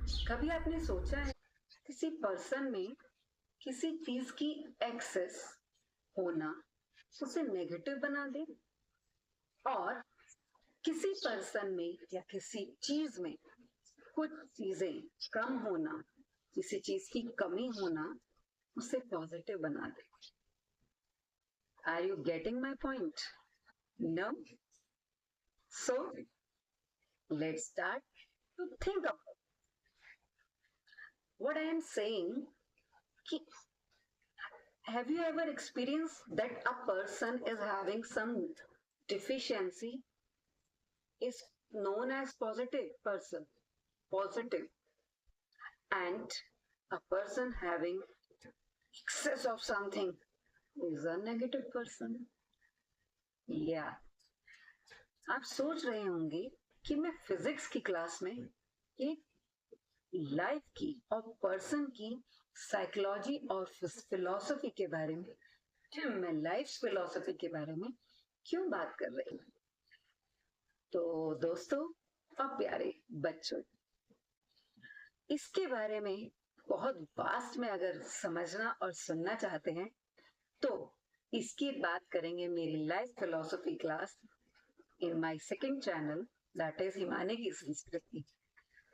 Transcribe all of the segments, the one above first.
कभी आपने सोचा है किसी पर्सन में किसी चीज की एक्सेस होना उसे नेगेटिव बना दे, और किसी पर्सन में या किसी चीज में कुछ चीजें कम होना, किसी चीज की कमी होना उसे पॉजिटिव बना दे? Are you getting my point? No? So let's start to think about what I am saying कि have you ever experienced that a person is having some deficiency is known as positive person, positive, and a person having excess of something is a negative person? Yeah. आप सोच रहे होंगे कि मैं physics की class में एक life की और पर्सन की साइकोलॉजी और फिलोसफी के बारे में, मैं लाइफ फिलोसफी के बारे में क्यों बात कर रही हूँ? तो दोस्तों और प्यारे बच्चों, इसके बारे में बहुत वास्ट में अगर समझना और सुनना चाहते हैं तो इसकी बात करेंगे मेरी life philosophy class in my second channel, that is Himani की संस्कृति।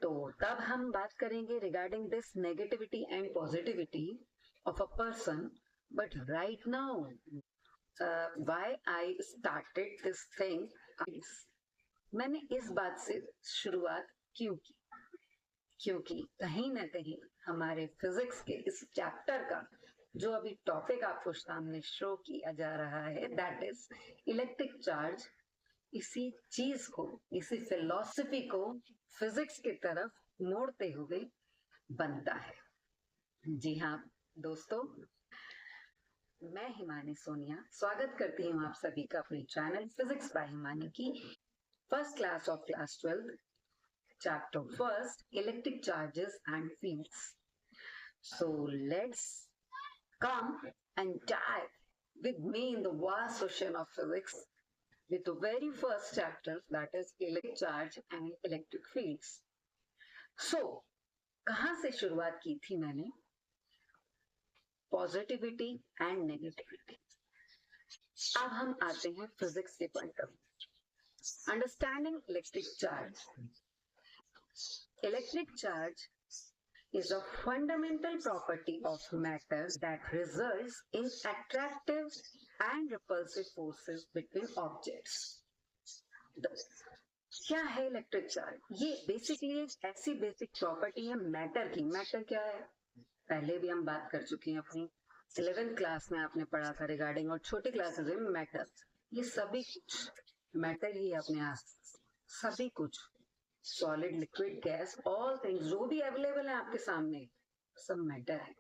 तो तब हम बात करेंगे regarding this negativity and positivity of a person. But right now why I started this thing, मैंने इस बात से शुरुआत क्यों की? क्योंकि कहीं ना कहीं हमारे फिजिक्स के इस चैप्टर का जो अभी टॉपिक आपको सामने शो किया जा रहा है, दैट इज इलेक्ट्रिक चार्ज, इसी चीज को, इसी फिलॉसफी को फिजिक्स की तरफ मोड़ते हुए बनता है। जी हाँ दोस्तों, मैं हिमानी सोनिया स्वागत करती हूँ आप सभी का अपने चैनल फिजिक्स बाय हिमानी की first class of class 12 chapter first, electric charges and fields. So let's come and dive with me in the vast ocean of physics with the very first chapter, that is electric charge and electric fields. So कहाँ से शुरुआत की थी मैंने? Positivity and negativity. अब हम आते हैं फिजिक्स के point of view. Understanding electric charge. Electric charge is a fundamental property of matter that results in attractive and repulsive forces between objects. क्या है इलेक्ट्रिक चार्ज? ये बेसिकली एक ऐसी बेसिक प्रॉपर्टी है मैटर की। मैटर क्या है पहले भी हम बात कर चुके हैं, अपनी 11th क्लास में आपने पढ़ा था रिगार्डिंग, और छोटी क्लासेस में मैटर। ये सभी कुछ मैटर ही अपने आप, सभी कुछ solid liquid gas all things जो भी अवेलेबल है आपके सामने सब मैटर है।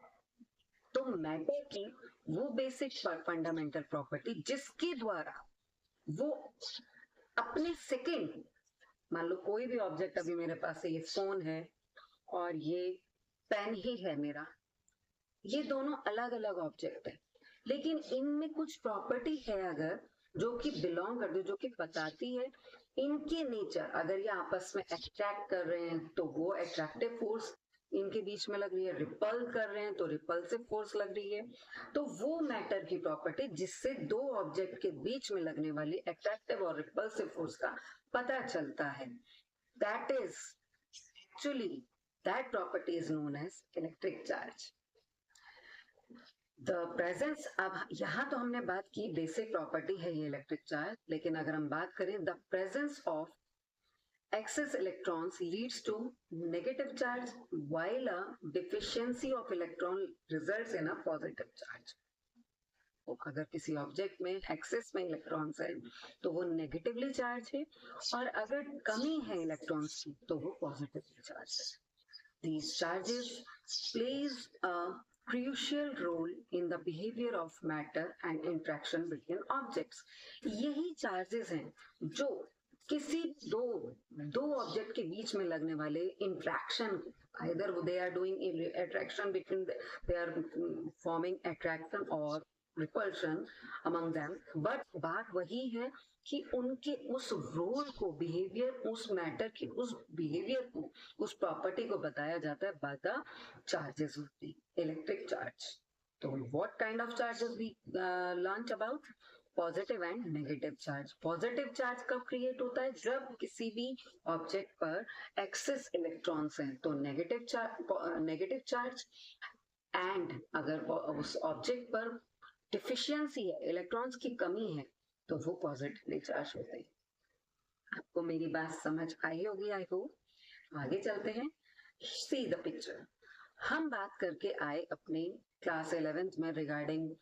तो मैटर की वो बेसिक फंडामेंटल प्रॉपर्टी जिसके द्वारा वो अपने सेकंड, मान लो कोई भी ऑब्जेक्ट, अभी मेरे पास ये फोन है और ये पेन ही है मेरा, ये दोनों अलग अलग ऑब्जेक्ट है, लेकिन इनमें कुछ प्रॉपर्टी है अगर जो कि बिलोंग कर दो, जो कि बताती है इनके नेचर। अगर ये आपस में अट्रैक्ट कर रहे हैं तो वो अट्रैक्टिव फोर्स इनके बीच में लग रही है, रिपल कर रहे हैं तो रिपल्सिव फोर्स लग रही है। तो वो मैटर की प्रॉपर्टी जिससे दो ऑब्जेक्ट के बीच में लगने वाली अट्रैक्टिव और रिपल्सिव फोर्स का पता चलता है, that is actually that property is known as electric charge. The presence, अब यहाँ तो हमने बात की बेसिक प्रॉपर्टी है ये इलेक्ट्रिक चार्ज, लेकिन अगर हम बात करें the presence of excess electrons leads to negative charge while a deficiency of electron results in a positive charge. तो अगर किसी ऑब्जेक्ट में एक्सेस में इलेक्ट्रॉन्स है तो वो नेगेटिवली चार्ज है, और अगर कमी है इलेक्ट्रॉन्स की तो वो पॉजिटिवली चार्ज है। These charges plays a crucial role in the behavior of matter and interaction between objects. यही चार्जेस हैं जो किसी दो ऑब्जेक्ट के बीच में लगने वाले interaction, either they are doing attraction between they are forming attraction or repulsion among them, but बात वही है कि उनके उस रोल को, बिहेवियर, उस मैटर की उस बिहेवियर को, उस प्रॉपर्टी को बताया जाता है by the charges of the electric charge. तो what kind of charges we learn about? Positive and negative charge. Positive charge कब क्रिएट होता है? जब किसी भी ऑब्जेक्ट पर एक्सेस इलेक्ट्रॉन्स हैं. तो नेगेटिव चार्ज. एंड अगर उस ऑब्जेक्ट पर डिफिशियंसी है, इलेक्ट्रॉन्स की कमी है, तो वो पॉजिटिवली चार्ज होते हैं. आपको मेरी बात समझ आई होगी, आई होप. आगे चलते हैं. See the picture. हम बात करके आए अपने क्लास 11th में regarding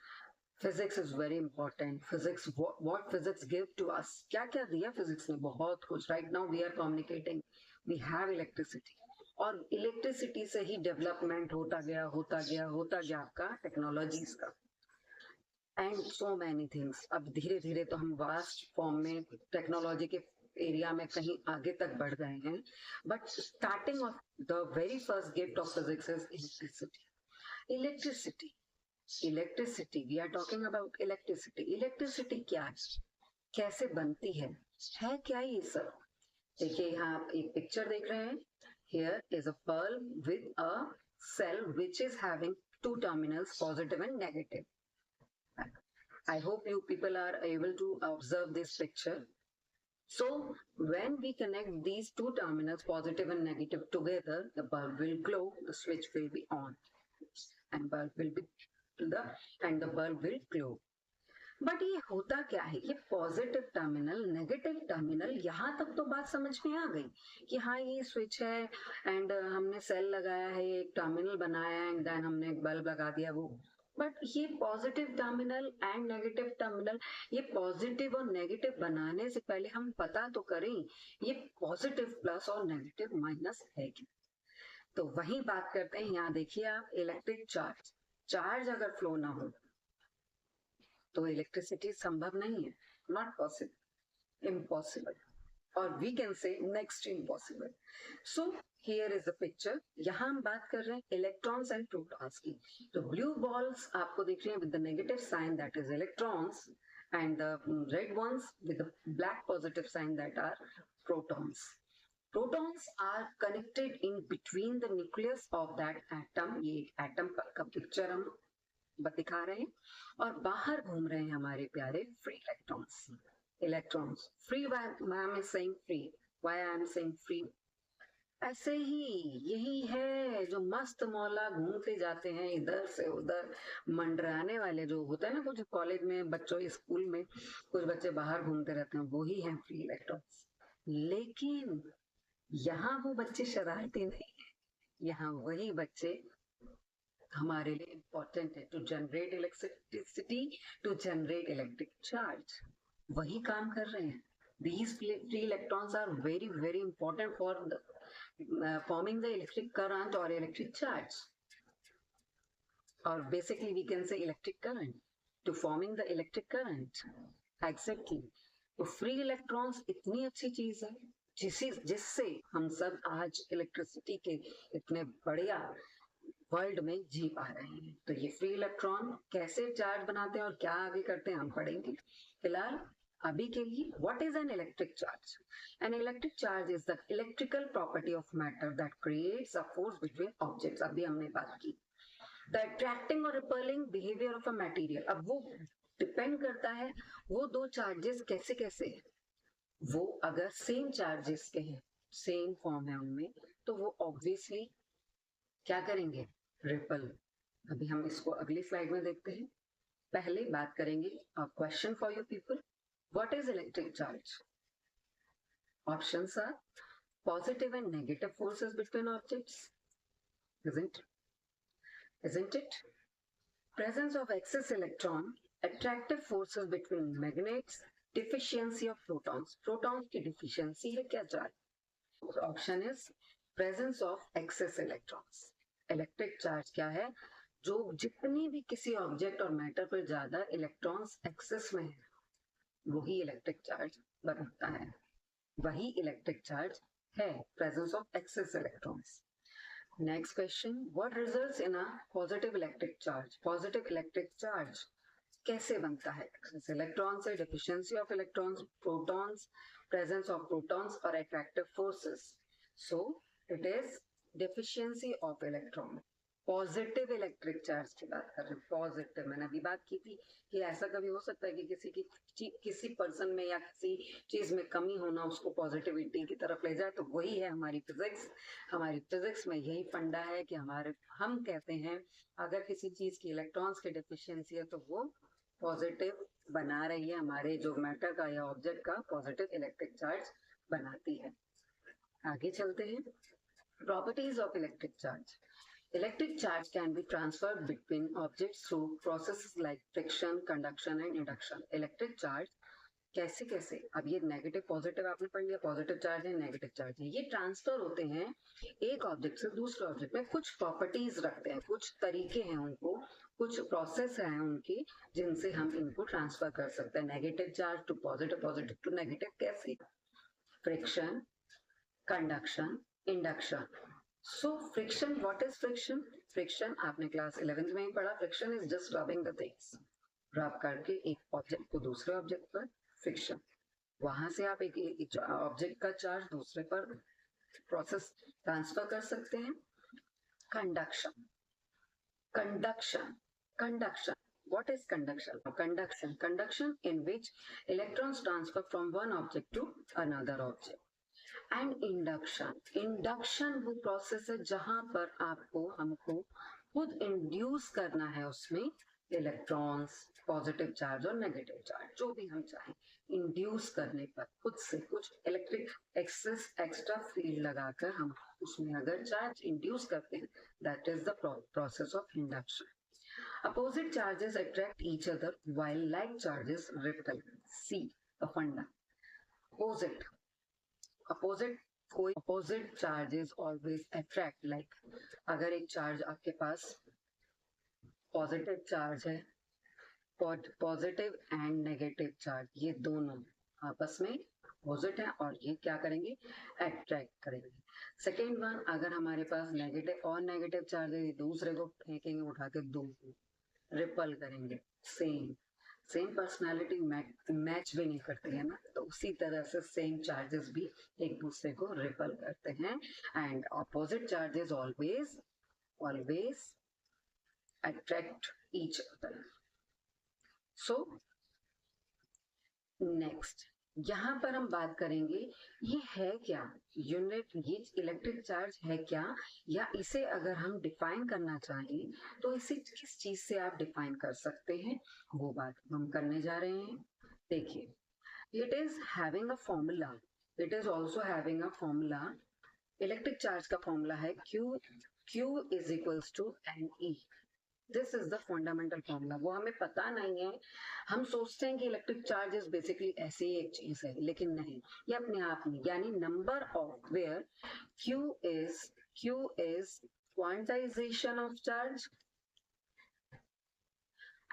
physics is very important. Physics, what physics give to us. क्या क्या दिया फिजिक्स ने? बहुत कुछ. Right now we are communicating, we have electricity, और इलेक्ट्रिसिटी से ही डेवलपमेंट होता गया होता गया होता गया आपका टेक्नोलॉजीज का, एंड सो मैनी थिंग्स. अब धीरे धीरे तो हम वास्ट फॉर्म में टेक्नोलॉजी के एरिया में कहीं आगे तक बढ़ गए हैं. But starting of the very first gift of physics is electricity. Electricity, electricity, we are talking about electricity. Electricity क्या है, कैसे बनती है क्या ये सब? देखिए यहाँ आप एक पिक्चर देख रहे हैं. Here is a bulb with a cell which is having two terminals, positive and negative. I hope you people are able to observe this picture. So when we connect these two terminals, positive and negative, together, the bulb will glow, the switch will be on, and the bulb will glow. But ये होता क्या है? ये positive terminal, negative terminal, यहाँ तक तो बात समझ में आ गई कि हाँ ये स्विच है एंड हमने सेल लगाया है, एक टर्मिनल बनाया एंड देन हमने एक बल्ब लगा दिया. वो बट ये positive terminal and negative terminal, ये पॉजिटिव और नेगेटिव बनाने से पहले हम पता तो करें ये पॉजिटिव प्लस और नेगेटिव माइनस है क्या. तो वही बात करते हैं. यहाँ देखिए आप, इलेक्ट्रिक चार्ज, चार्ज अगर फ्लो ना हो तो इलेक्ट्रिसिटी संभव नहीं है. नॉट पॉसिबल, इम्पॉसिबल, और we can say next to impossible. So here is the picture. यहाँ हम बात कर रहे हैं इलेक्ट्रॉन्स एंड प्रोटॉन्स की. तो ब्लू बॉल्स आपको दिख रही हैं with the negative sign, that is electrons, and the red ones with the black positive sign, that are protons. Protons are connected in between the nucleus of that atom. ये atom का picture हम दिखा रहे हैं, और बाहर घूम रहे हैं हमारे प्यारे free electrons. Electrons free. why I am saying free? Why I am saying free? ऐसे ही यही है जो मस्त मौला घूमते जाते हैं इधर से उधर, मंडराने वाले जो होते हैं ना, कुछ कॉलेज में बच्चों, स्कूल में कुछ बच्चे बाहर घूमते रहते हैं, वही है फ्री इलेक्ट्रॉन्स. लेकिन यहाँ वो बच्चे शरारती नहीं है. यहाँ वही बच्चे हमारे लिए इंपॉर्टेंट है, to generate electricity, to generate electric charge. वही काम कर रहे हैं. These free electrons are very very important for the, forming the electric current or electric charge, or basically we can say electric current, to forming the electric current. Exactly. तो free electrons इतनी अच्छी चीज है जिससे हम सब आज electricity के इतने बढ़िया वर्ल्ड में जी पा रहे हैं. तो ये फ्री इलेक्ट्रॉन कैसे चार्ज बनाते हैं और क्या आगे करते हैं हम पढ़ेंगे. फिलहाल अभी के लिए, what is an electric charge? An electric charge is the electrical property of matter that creates a force between objects. अभी हमने बात की. द अट्रैक्टिंग और repelling behaviour of a material. अब वो डिपेंड करता है वो दो चार्जेस कैसे कैसे है. वो अगर सेम चार्जेस के हैं, सेम फॉर्म है उनमें, तो वो ऑब्वियसली क्या करेंगे? रिपल. अभी हम इसको अगली स्लाइड में देखते हैं. पहले बात करेंगे question for you people. What is electric charge? Options are positive and negative forces between objects. Isn't it? Presence of excess electron, attractive forces between magnets, deficiency of protons. Protons की deficiency है क्या charge? Option is presence of excess electrons. Electric charge क्या है? जो जितनी भी किसी object और मैटर पर ज्यादा इलेक्ट्रॉन्स एक्सेस में है, वही इलेक्ट्रिक चार्ज बनाता है. वही इलेक्ट्रिक चार्ज है, presence of excess electrons. Next question, what results in a positive electric charge? Positive electric charge कैसे बनता है? इलेक्ट्रॉन से, deficiency of electrons, protons, presence of protons और attractive forces. So it is deficiency of electron. Positive electric charge की बात कर रहे हैं. पॉजिटिव, मैंने अभी बात की थी कि ऐसा कभी हो सकता है कि किसी पर्सन में या किसी चीज में कमी होना उसको पॉजिटिविटी की तरफ ले जाए. तो वही है हमारी फिजिक्स. हमारी फिजिक्स में यही फंडा है कि हम कहते हैं अगर किसी चीज की इलेक्ट्रॉन्स की डिफिशियंसी है तो वो पॉजिटिव बना रही है, हमारे जो मैटर का या ऑब्जेक्ट का पॉजिटिव इलेक्ट्रिक चार्ज बनाती है. आगे चलते हैं. Properties of electric charge. Electric charge can be transferred between objects through processes like friction, conduction and induction. Electric charge कैसे कैसे, अब ये नेगेटिव पॉजिटिव आपने पढ़ लिया, पॉजिटिव चार्ज है, नेगेटिव चार्ज है, ये ट्रांसफर होते हैं एक ऑब्जेक्ट से दूसरे ऑब्जेक्ट में. कुछ प्रॉपर्टीज रखते हैं, कुछ तरीके हैं उनको, कुछ प्रोसेस हैं उनकी जिनसे हम इनको ट्रांसफर कर सकते हैं. Negative charge to positive, positive to negative. कैसे? Friction, conduction, induction. So friction, what is friction? Friction आपने क्लास 11th में ही पढ़ा. Friction is just rubbing the things. रब करके एक ऑब्जेक्ट को दूसरे ऑब्जेक्ट पर फ्रिक्शन. वहां से आप एक ऑब्जेक्ट का चार्ज दूसरे पर प्रोसेस ट्रांसफर कर सकते हैं. Conduction, conduction, conduction. What is conduction? Conduction in which electrons transfer from one object to another object. And induction वो प्रोसेस है जहां पर हमको खुद इंड्यूस करना है उसमें इलेक्ट्रॉन्स, पॉजिटिव चार्ज और नेगेटिव चार्ज, जो भी हम चाहें. इंड्यूस करने पर खुद से कुछ इलेक्ट्रिक एक्स्ट्रा फील्ड लगाकर हम उसमें अगर चार्ज इंड्यूस करते हैं, that is the process of induction. Opposite charges attract each other while like charges repel. See the funda. Opposite charges always attract. Like अगर एक चार्ज आपके पास पॉजिटिव चार्ज है, पॉजिटिव एंड नेगेटिव चार्ज, ये दोनों आपस में अपोजिट है और ये क्या करेंगे? अट्रैक्ट करेंगे. सेकेंड वन, अगर हमारे पास नेगेटिव और नेगेटिव चार्ज है, दूसरे को फेंकेंगे उठा के, दो रिपल करेंगे. सेम पर्सनालिटी मैच भी नहीं करती है ना, तो उसी तरह से सेम चार्जेस भी एक दूसरे को रिपल करते हैं. And opposite charges always attract each other. So next, यहाँ पर हम बात करेंगे ये है क्या यूनिट, ये इलेक्ट्रिक चार्ज है क्या, या इसे अगर हम डिफाइन करना चाहें तो इसे किस चीज से आप डिफाइन कर सकते हैं, वो बात हम करने जा रहे हैं. देखिए, it is having a formula. It is also having a formula. Electric charge का फॉर्मूला है Q is equals to NE. This is the fundamental formula. वो हमें पता नहीं है, हम सोचते हैं कि इलेक्ट्रिक चार्ज इज बेसिकली ऐसे ही एक चीज है, लेकिन नहीं, ये अपने आप में, यानी number of where Q is quantization of charge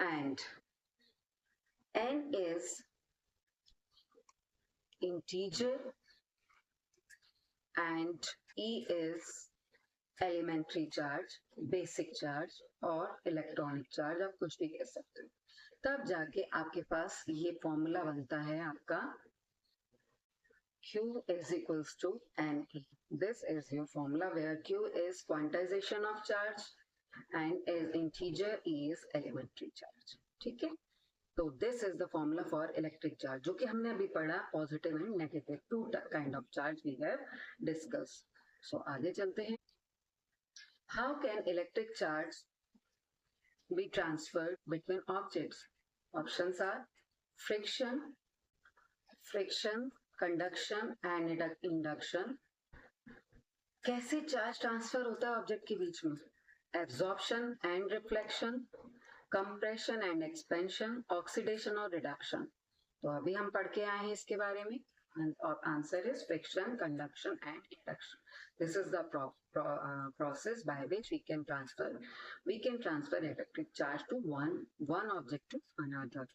and N is integer and E is elementary charge, basic charge और इलेक्ट्रॉनिक चार्ज, आप कुछ भी कह सकते हो. तब जाके आपके पास ये फॉर्मूला बनता है आपका Q is equals to NE. This is your formula where Q is quantization of charge and is integer, E is elementary charge. ठीक है, तो this is the formula for electric charge, जो कि हमने अभी पढ़ा. Positive and negative, two kind of charge we have discuss. So आगे चलते हैं. How can electric charge be transferred between objects? Options are friction, conduction and induction. कैसे charge transfer होता है ऑब्जेक्ट के बीच में? Absorption and reflection, compression and expansion, oxidation और reduction. तो अभी हम पढ़ के आए हैं इसके बारे में. और answer is friction, conduction and induction. This is the process by which we can transfer electric charge to one object to another.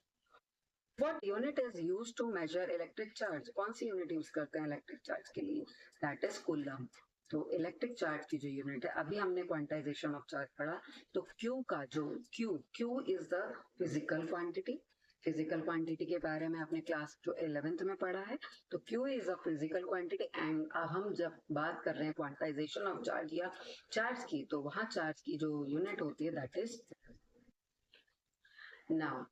What unit is used to measure electric charge? कौन सी यूनिट यूज करते हैं electric charge के लिए? That is coulomb. तो electric charge की जो unit है, अभी हमने क्वांटाइजेशन ऑफ चार्ज पढ़ा, तो क्यू का जो Q is the physical quantity. Physical quantity के बारे में आपने क्लास जो 11th में पढ़ा है, तो Q is a physical quantity. And हम जब बात कर रहे हैं क्वांटाइजेशन ऑफ चार्ज या चार्ज की, तो वहां चार्ज की जो यूनिट होती है दैट इज, नाउ